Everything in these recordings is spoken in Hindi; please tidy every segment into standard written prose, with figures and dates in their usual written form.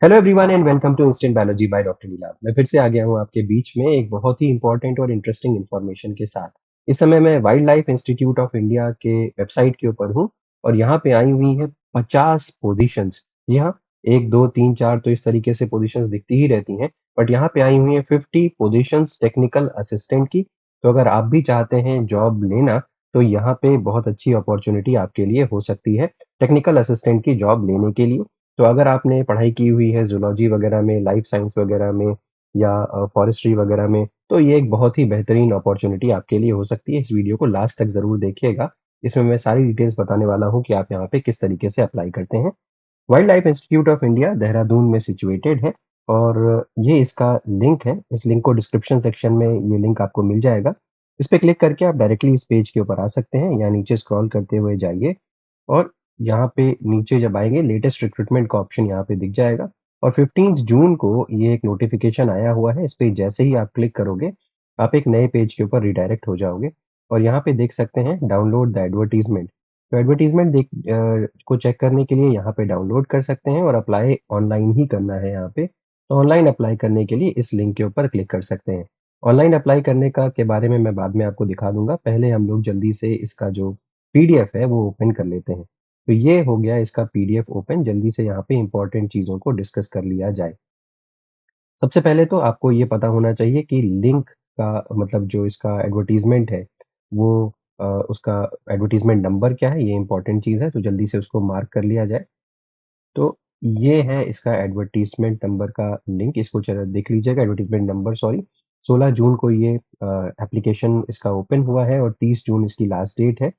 Hello everyone and welcome to instant biology by doctor Nilabh. मैं फिर से आ गया हूँ आपके बीच में एक बहुत ही इंपॉर्टेंट और इंटरेस्टिंग इन्फॉर्मेशन के साथ। इस समय मैं wild life institute of India के वेबसाइट के ऊपर हूँ और यहाँ पे आई हुई है 50 पोजीशंस। जी हाँ, 1 2 3 4 तो इस तरीके से पोजीशंस दिखती ही रहती हैं, बट यहाँ पे आई हुई है 50 पोजीशंस टेक्निकल असिस्टेंट की। तो अगर आप भी चाहते हैं जॉब लेना, तो यहाँ पे बहुत अच्छी अपॉर्चुनिटी आपके लिए हो सकती है टेक्निकल असिस्टेंट की जॉब लेने के लिए। तो अगर आपने पढ़ाई की हुई है ज़ूलॉजी वगैरह में, लाइफ साइंस वगैरह में या फॉरेस्ट्री वगैरह में, तो ये एक बहुत ही बेहतरीन अपॉर्च्युनिटी आपके लिए हो सकती है। इस वीडियो को लास्ट तक ज़रूर देखिएगा। इसमें मैं सारी डिटेल्स बताने वाला हूँ कि आप यहाँ पे किस तरीके से अप्लाई करते हैं। Wild life institute of India Dehradun में सिचुएटेड है और ये इसका लिंक है। इस लिंक को डिस्क्रिप्शन सेक्शन में ये लिंक आपको मिल जाएगा। इस पे क्लिक करके आप डायरेक्टली इस पेज के ऊपर आ सकते हैं या नीचे स्क्रॉल करते हुए जाइए और यहाँ पे नीचे जब आएँगे लेटेस्ट रिक्रूटमेंट का ऑप्शन यहाँ पे दिख जाएगा और 15th जून को ये एक नोटिफ़िकेशन आया हुआ है। इस पे जैसे ही आप क्लिक करोगे, आप एक नए पेज के ऊपर रिडायरेक्ट हो जाओगे और यहाँ पे देख सकते हैं डाउनलोड द एडवर्टाइज़मेंट। तो एडवर्टाइज़मेंट को चेक करने के लिए यहाँ पे डाउनलोड कर सकते हैं और अप्लाई ऑनलाइन ही करना है यहाँ पे। तो ऑनलाइन अप्लाई करने के लिए इस लिंक के ऊपर क्लिक कर सकते हैं। ऑनलाइन अप्लाई करने का के बारे में मैं बाद में आपको दिखा दूँगा। पहले हम लोग जल्दी से इसका जो पीडीएफ है वो ओपन कर लेते हैं। तो ये हो गया इसका पीडीएफ ओपन। जल्दी से यहाँ पे इम्पोर्टेंट चीज़ों को डिस्कस कर लिया जाए। सबसे पहले तो आपको ये पता होना चाहिए कि लिंक का मतलब जो इसका एडवर्टाइज़मेंट है, वो उसका एडवर्टाइज़मेंट नंबर क्या है, ये इम्पोर्टेंट चीज़ है, तो जल्दी से उसको मार्क कर लिया जाए। तो ये है इसका एडवर्टाइज़मेंट नंबर का लिंक, इसको ज़रा देख लीजिएगा। एडवर्टाइज़मेंट नंबर सॉरी, 16 जून को ये एप्लीकेशन इसका ओपन हुआ है और 30 जून इसकी लास्ट डेट है।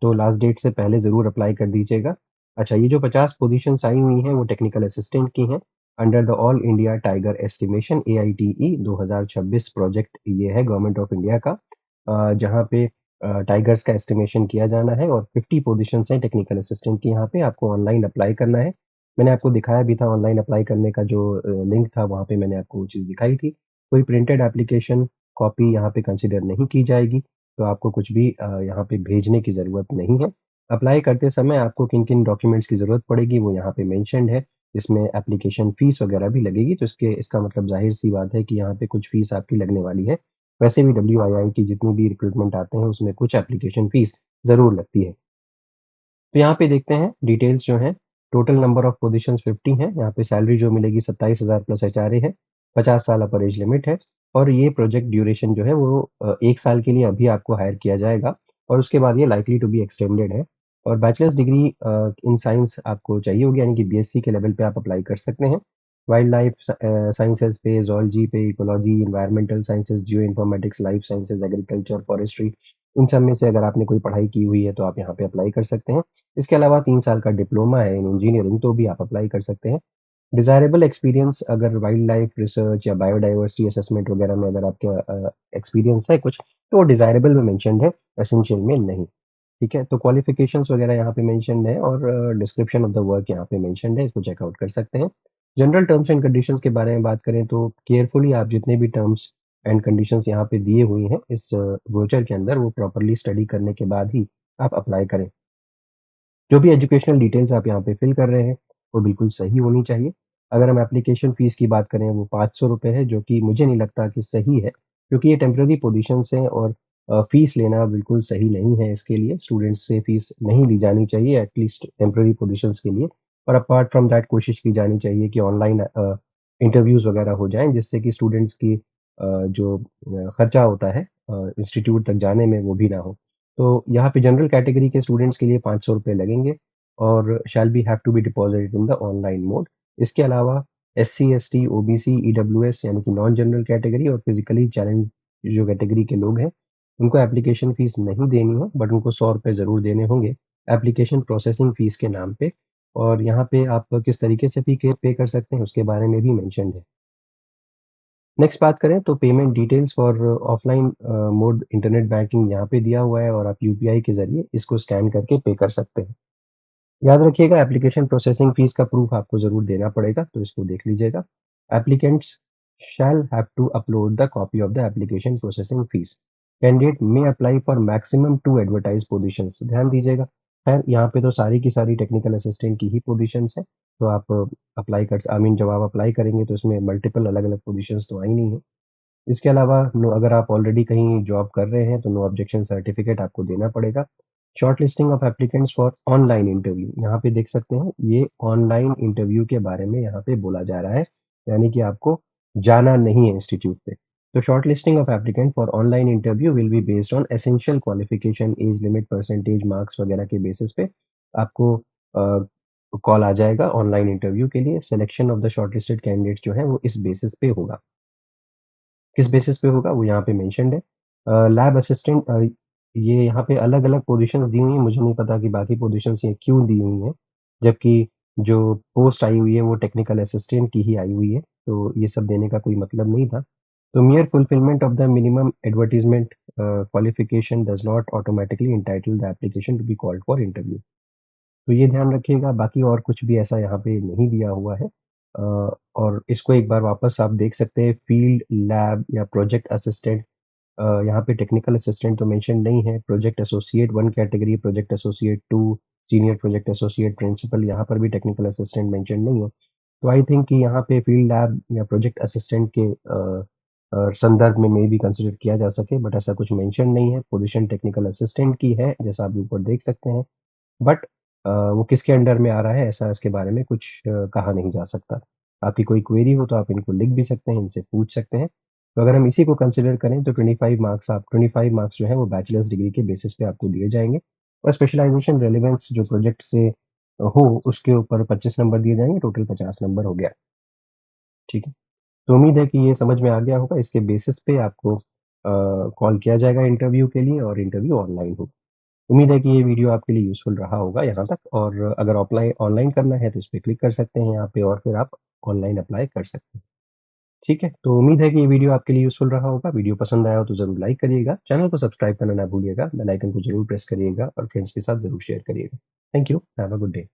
तो लास्ट डेट से पहले ज़रूर अप्लाई कर दीजिएगा। अच्छा, ये जो 50 पोज़ीशंस आई हुई हैं, वो टेक्निकल असिस्टेंट की हैं, under the all India tiger estimation AITE 2026 project ये है गवर्नमेंट ऑफ इंडिया का, जहाँ पे टाइगर्स का एस्टिमेशन किया जाना है और 50 पोज़ीशंस हैं टेक्निकल असिस्टेंट की। यहाँ पे आपको ऑनलाइन अप्लाई करना है। मैंने आपको दिखाया भी था ऑनलाइन अप्लाई करने का जो लिंक था, वहाँ पे मैंने आपको वो चीज़ दिखाई थी। कोई प्रिंटेड एप्लीकेशन कॉपी यहाँ पे कंसीडर नहीं की जाएगी, तो आपको कुछ भी यहाँ पे भेजने की ज़रूरत नहीं है। अप्लाई करते समय आपको किन-किन डॉक्यूमेंट्स की ज़रूरत पड़ेगी वो यहाँ पे मेंशन्ड है। इसमें एप्लीकेशन फ़ीस वगैरह भी लगेगी, तो इसका मतलब ज़ाहिर-सी बात है कि यहाँ पे कुछ फ़ीस आपकी लगने वाली है। वैसे भी डब्ल्यूआईआई की जितनी भी रिक्रूटमेंट आते हैं, उसमें कुछ एप्लीकेशन फ़ीस ज़रूर लगती है। तो यहाँ पे देखते हैं डिटेल्स जो हैं, टोटल नंबर ऑफ पोज़ीशंस 50 हैं, यहाँ पे सैलरी जो मिलेगी 27,000 प्लस एचआरए है, 50 साल अपर एज लिमिट है और ये प्रोजेक्ट ड्यूरेशन जो है वो 1 साल के लिए अभी आपको हायर किया जाएगा और उसके बाद ये लाइकली टू बी एक्सटेंडेड है और बैचलर्स डिग्री इन साइंस आपको चाहिए होगी, यानी कि बीएससी के लेवल पे आप अप्लाई कर सकते हैं। वाइल्ड लाइफ साइंसेज़ पे, ज़ूलॉजी पे, ecology, environmental sciences, geo informatics, life sciences, agriculture, forestry, इन सब में से अगर आपने कोई पढ़ाई की हुई है, तो आप यहाँ पे अप्लाई कर सकते हैं। इसके अलावा 3 साल का डिप्लोमा है इन इंजीनियरिंग, तो भी आप अप्लाई कर सकते हैं। डिज़ायरेबल एक्सपीरियंस अगर वाइल्ड लाइफ रिसर्च या बायोडायवर्सिटी असेसमेंट वगैरह में अगर आपका एक्सपीरियंस है कुछ, तो वो डिज़ायरेबल में मेंशन्ड है, एसेंशियल में नहीं। ठीक है? तो क्वालिफ़िकेशंस वगैरह यहाँ पे मेंशन्ड है और डिस्क्रिप्शन ऑफ द वर्क यहाँ पे मेंशन्ड है, इसको चेक आउट कर सकते हैं। जनरल टर्म्स एंड कंडीशंस के बारे में बात करें तो केयरफुली आप जितने भी टर्म्स एंड कंडीशंस यहाँ पे दिए हुई हैं इस ब्रोचर के अंदर, वो प्रॉपर्ली स्टडी करने के बाद ही आप अप्लाई करें। जो भी एजुकेशनल डिटेल्स आप यहाँ पे फिल कर रहे हैं, वो बिल्कुल सही होनी चाहिए। अगर हम एप्लीकेशन फ़ीस की बात करें, वो ₹500 है, जो कि मुझे नहीं लगता कि सही है, क्योंकि ये टेम्परेरी पोज़ीशंस हैं और फ़ीस लेना बिल्कुल सही नहीं है इसके लिए। स्टूडेंट्स से फ़ीस नहीं ली जानी चाहिए एटलीस्ट टेम्परेरी पोज़ीशंस के लिए और अपार्ट फ्रॉम दैट कोशिश की जानी चाहिए कि ऑनलाइन इंटरव्यूज़ वगैरह हो जाएँ, जिससे कि स्टूडेंट्स की जो खर्चा होता है इंस्टीट्यूट तक जाने में, वो भी ना हो। तो यहाँ पे जनरल कैटेगरी के स्टूडेंट्स के लिए ₹500 लगेंगे और shall be have to be deposited in the online mode. इसके अलावा एससी, एसटी, ओबीसी, ईडब्ल्यूएस यानी कि नॉन जनरल कैटेगरी और फिज़िकली चैलेंज्ड जो कैटेगरी के लोग हैं, उनको एप्लीकेशन फ़ीस नहीं देनी है, बट उनको ₹100 ज़रूर देने होंगे एप्लीकेशन प्रोसेसिंग फ़ीस के नाम पे और यहाँ पे आप किस तरीके से फ़ी के पे कर सकते हैं, उसके बारे में भी मेंशन्ड है। नेक्स्ट बात करें तो payment details for offline mode internet banking यहाँ पे दिया हुआ है और आप यूपीआई के ज़रिए इसको स्कैन करके पे कर सकते हैं। याद रखिएगा एप्लीकेशन प्रोसेसिंग फीस का प्रूफ आपको ज़रूर देना पड़ेगा, तो इसको देख लीजिएगा। Applicants shall have to upload the copy of the application processing fees. Candidate may apply for maximum 2 advertised positions. ध्यान दीजिएगा, खैर यहाँ पे तो सारी की सारी टेक्निकल असिस्टेंट की ही पोज़ीशंस हैं, तो आप अप्लाई कर स आई मीन जब आप अप्लाई करेंगे तो इसमें मल्टीपल अलग-अलग पोज़ीशंस तो आई नहीं हैं। इसके अलावा नो अगर आप ऑलरेडी कहीं जॉब कर रहे हैं, तो नो ऑब्जेक्शन सर्टिफ़िकेट आपको देना पड़ेगा। Shortlisting of applicants for online interview यहाँ पे देख सकते हैं, ये ऑनलाइन इंटरव्यू के बारे में यहाँ पे बोला जा रहा है, यानी कि आपको जाना नहीं है इंस्टीट्यूट पे। तो shortlisting of applicant for online interview will be based on essential qualification, age limit, percentage, marks वगैरह के बेसिस पे आपको कॉल आ जाएगा ऑनलाइन इंटरव्यू के लिए। Selection of the shortlisted candidates जो है वो इस बेसिस पे होगा। किस बेसिस पे होगा वो यहाँ पे मेंशन्ड है। लैब असिस्टेंट ये यहाँ पे अलग-अलग पोज़ीशंस दी हुई हैं, मुझे नहीं पता कि बाकी पोज़ीशंस ये क्यों दी हुई हैं, जबकि जो पोस्ट आई हुई है वो टेक्निकल असिस्टेंट की ही आई हुई है, तो ये सब देने का कोई मतलब नहीं था। तो mere fulfilment of the minimum advertisement qualification does not automatically entitle the application to be called for interview. तो ये ध्यान रखिएगा, बाकी और कुछ भी ऐसा यहाँ पे नहीं दिया हुआ है। और इसको एक बार वापस आप देख सकते हैं, फील्ड लैब या प्रोजेक्ट असिस्टेंट यहाँ पे टेक्निकल असिस्टेंट तो मेंशन नहीं है, project associate 1 category, project associate 2, senior project associate, principal यहाँ पर भी टेक्निकल असिस्टेंट मेंशन नहीं है। तो आई थिंक कि यहाँ पे फील्ड लैब या प्रोजेक्ट असिस्टेंट के संदर्भ में मेबी कंसिडर किया जा सके, बट ऐसा कुछ मेंशन नहीं है। पोज़ीशन टेक्निकल असिस्टेंट की है, जैसा आप ऊपर देख सकते हैं। बट वो किसके अंडर में आ रहा है, ऐसा इसके बारे में कुछ कहा नहीं जा सकता। आपकी कोई क्वेरी हो तो आप इनको लिख भी सकते हैं, इनसे पूछ सकते हैं। तो अगर हम इसी को कंसिडर करें तो 25 मार्क्स जो हैं वो बैचलर्स डिग्री के बेसिस पे आपको दिए जाएँगे और स्पेशलाइज़ेशन रेलेवेंस जो प्रोजेक्ट से हो उसके ऊपर 25 नंबर दिए जाएँगे, टोटल 50 नंबर हो गया। ठीक है? तो उम्मीद है कि ये समझ में आ गया होगा, इसके बेसिस पे आपको कॉल किया जाएगा इंटरव्यू के लिए और इंटरव्यू ऑनलाइन होगा। उम्मीद है कि ये वीडियो आपके लिए यूज़फुल रहा होगा यहाँ तक और अगर ऑफ़लाइन ऑनलाइन करना है तो इस पे क्लिक कर सकते हैं यहाँ पे और फिर आप ऑनलाइन अप्लाई कर सकते हैं। ठीक है? तो उम्मीद है कि ये वीडियो आपके लिए यूज़फुल रहा होगा। वीडियो पसंद आया हो तो ज़रूर लाइक करिएगा, चैनल को सब्सक्राइब करना ना भूलिएगा, बेल आइकन को ज़रूर प्रेस करिएगा और फ्रेंड्स के साथ ज़रूर शेयर करिएगा। Thank you, have a good day.